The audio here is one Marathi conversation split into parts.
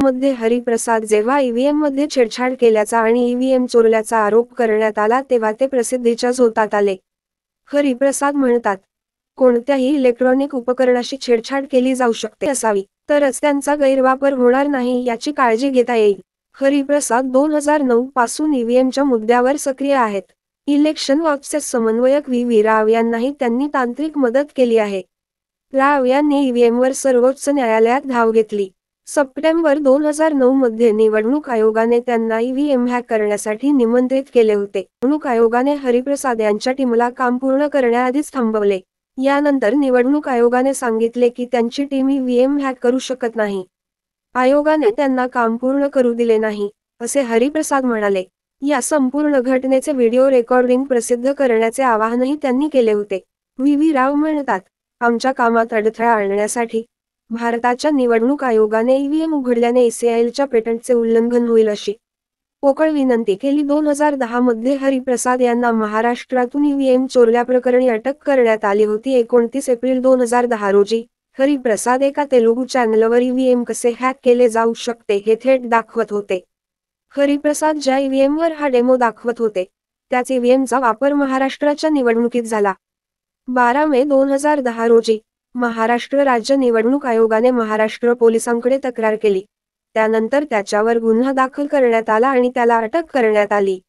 मध्ये हरिप्रसाद जेव्हा ईव्हीएम मध्ये छेडछाड केल्याचा आणि ईव्हीएम चोरल्याचा आरोप करण्यात आला तेव्हा ते प्रसिद्धीच्या झोतात आले. हरिप्रसाद म्हणतात, कोणत्याही इलेक्ट्रॉनिक उपकरणाशी छेडछाड केली जाऊ शकते असावी, तरच त्यांचा गैरवापर होणार नाही याची काळजी घेता येईल. हरिप्रसाद 2009 पासून ईव्हीएमच्या मुद्द्यावर सक्रिय आहेत. इलेक्शन वॉचचे समन्वयक व्ही राव यांनाही त्यांनी तांत्रिक मदत केली आहे. राव यांनी ईव्हीएमवर सर्वोच्च न्यायालयात धाव घेतली. सप्टेंबर 2009 मध्ये निवडणूक आयोगाने त्यांना ईव्हीएम हॅक करण्यासाठी निमंत्रित केले होते. निवडणूक आयोगाने हरिप्रसाद यांच्या टीमला काम पूर्ण करण्याआधीच थांबवले. यानंतर निवडणूक आयोगाने सांगितले की त्यांची टीम ईव्हीएम हॅक करू शकत नाही. आयोगाने त्यांना काम पूर्ण करू दिले नाही, असे हरिप्रसाद म्हणाले. या संपूर्ण घटनेचे व्हिडिओ रेकॉर्डिंग प्रसिद्ध करण्याचे आवाहनही त्यांनी केले होते. व्ही राव म्हणतात, आमच्या कामात अडथळा आणण्यासाठी भारताच्या निवडणूक आयोगाने ईव्हीएम उघडल्याने इस्रायलच्या पेटंटचे उल्लंघन होईल अशी पोकळ विनंती केली. 2010 मध्ये हरिप्रसाद यांना महाराष्ट्रातून ईव्हीएम चोरल्याप्रकरणी अटक करण्यात आली होती. 29 एप्रिल 2010 रोजी हरिप्रसाद एका तेलुगू चॅनलवर ईव्हीएम कसे हॅक केले जाऊ शकते हे थेट दाखवत होते. हरिप्रसाद ज्या ईव्हीएमवर हा डेमो दाखवत होते, त्याच ईव्हीएमचा वापर महाराष्ट्राच्या निवडणुकीत झाला. 12 मे 2010 रोजी महाराष्ट्र राज्य निवडणूक आयोगाने महाराष्ट्र पोलिसांकडे तक्रार केली. त्यानंतर त्याच्यावर गुन्हा दाखल करण्यात आला आणि त्याला अटक करण्यात आली.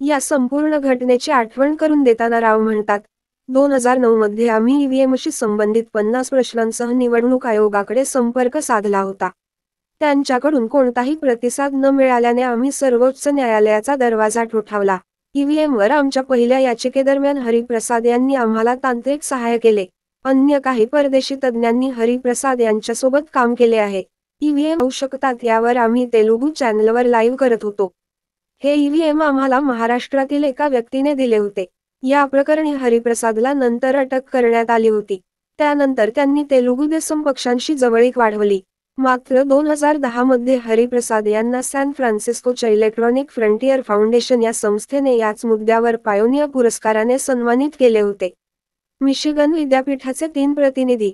या संपूर्ण घटनेची आठवण करून देताना राव म्हणतात, 2009 मध्ये आम्ही ईव्हीएमशी संबंधित 50 प्रश्नांसह निवडणूक आयोगाकडे संपर्क साधला होता. त्यांच्याकडून कोणताही प्रतिसाद न मिळाल्याने आम्ही सर्वोच्च न्यायालयाचा दरवाजा ठोठावला. ईव्हीएमवर आमच्या पहिल्या याचिकेदरम्यान हरिप्रसाद यांनी आम्हाला तांत्रिक सहाय्य केले. अन्य काही परदेशी तज्ज्ञांनी हरिप्रसाद यांच्यासोबत काम केले आहे. ईव्हीएम होऊ शकतात यावर आम्ही तेलुगू चॅनलवर लाईव्ह करत होतो. हे ईव्हीएम आम्हाला महाराष्ट्रातील एका व्यक्तीने दिले होते. या प्रकरणी हरिप्रसादला नंतर अटक करण्यात आली होती. त्यानंतर त्यांनी तेलुगू देसम पक्षांशी जवळीक वाढवली. मात्र 2010 मध्ये हरिप्रसाद यांना सॅन फ्रान्सिस्कोच्या इलेक्ट्रॉनिक फ्रंटियर फाउंडेशन या संस्थेने याच मुद्द्यावर पायोनियर पुरस्काराने सन्मानित केले होते. मिशिगन विद्यापीठाचे 3 प्रतिनिधी,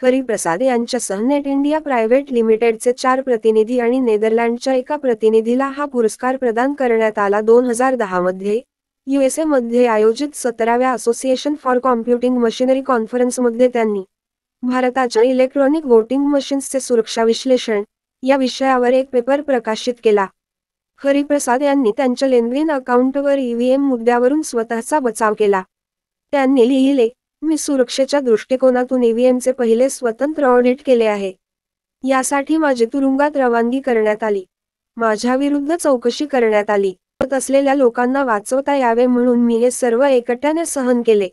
हरिप्रसाद यांच्यासह नेट इंडिया प्रायव्हेट लिमिटेडचे 4 प्रतिनिधी आणि नेदरलँडच्या एका प्रतिनिधीला हा पुरस्कार प्रदान करण्यात आला. 2010 मध्ये USA मध्ये आयोजित 17व्या असोसिएशन फॉर कॉम्प्युटिंग मशिनरी कॉन्फरन्समध्ये त्यांनी भारताच्या इलेक्ट्रॉनिक वोटिंग मशीन्सचे सुरक्षा विश्लेषण या विषयावर एक पेपर प्रकाशित केला. हरिप्रसाद यांनी त्यांच्या लिंक्डइन अकाउंटवर ईव्हीएम मुद्द्यावरून स्वतःचा बचाव केला. त्यांनी लिहिले, मी सुरक्षेच्या दृष्टिकोनातून ईव्हीएमचे पहिले स्वतंत्र ऑडिट केले आहे. यासाठी माझी तुरुंगात रवानगी करण्यात आली. माझ्या विरुद्ध चौकशी करण्यात आली. असलेल्या लोकांना वाचवता यावे म्हणून मी हे सर्व एकट्याने सहन केले.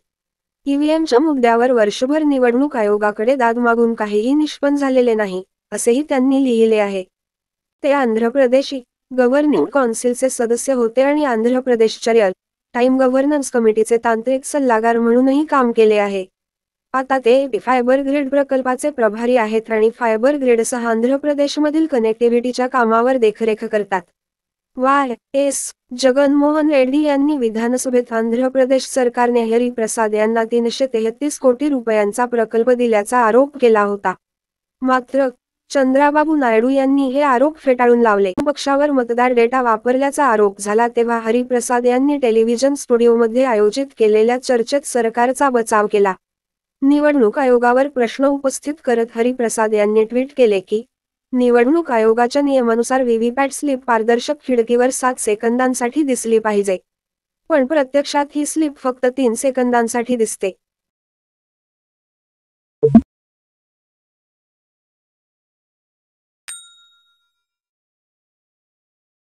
ईव्हीएमच्या मुद्द्यावर वर्षभर निवडणूक आयोगाकडे दाद मागून काहीही निष्पन्न झालेले नाही, असेही त्यांनी लिहिले आहे. ते आंध्र प्रदेशी गव्हर्निंग कौन्सिलचे सदस्य होते आणि आंध्र प्रदेशच्या रिअल टाइम गव्हर्नन्स कमिटीचे तांत्रिक सल्लागार म्हणूनही काम केले आहे. आता ते फायबर ग्रिड प्रकल्पाचे प्रभारी आहेत आणि फायबर ग्रिडसह आंध्र प्रदेशमधील कनेक्टिव्हिटीच्या कामावर देखरेख करतात. वाय.एस. जगनमोहन रेड्डी यांनी विधानसभेत आंध्र प्रदेश सरकारने हरिप्रसाद यांना 333 कोटी रुपयांचा प्रकल्प दिल्याचा आरोप केला होता. मात्र चंद्राबाबू नायडू यांनी हे आरोप फेटाळून लावले. पक्षावर मतदार डेटा वापरल्याचा आरोप झाला तेव्हा हरिप्रसाद यांनी टेलिव्हिजन स्टुडिओमध्ये आयोजित केलेल्या चर्चेत सरकारचा बचाव केला. निवडणूक आयोगावर प्रश्न उपस्थित करत हरिप्रसाद यांनी ट्विट केले की, निवडणूक आयोगाच्या नियमानुसार व्हीव्हीपॅट स्लिप पारदर्शक खिडकीवर 7 सेकंदांसाठी दिसली पाहिजे. पण प्रत्यक्षात ही स्लिप फक्त 3 सेकंदांसाठी दिसते.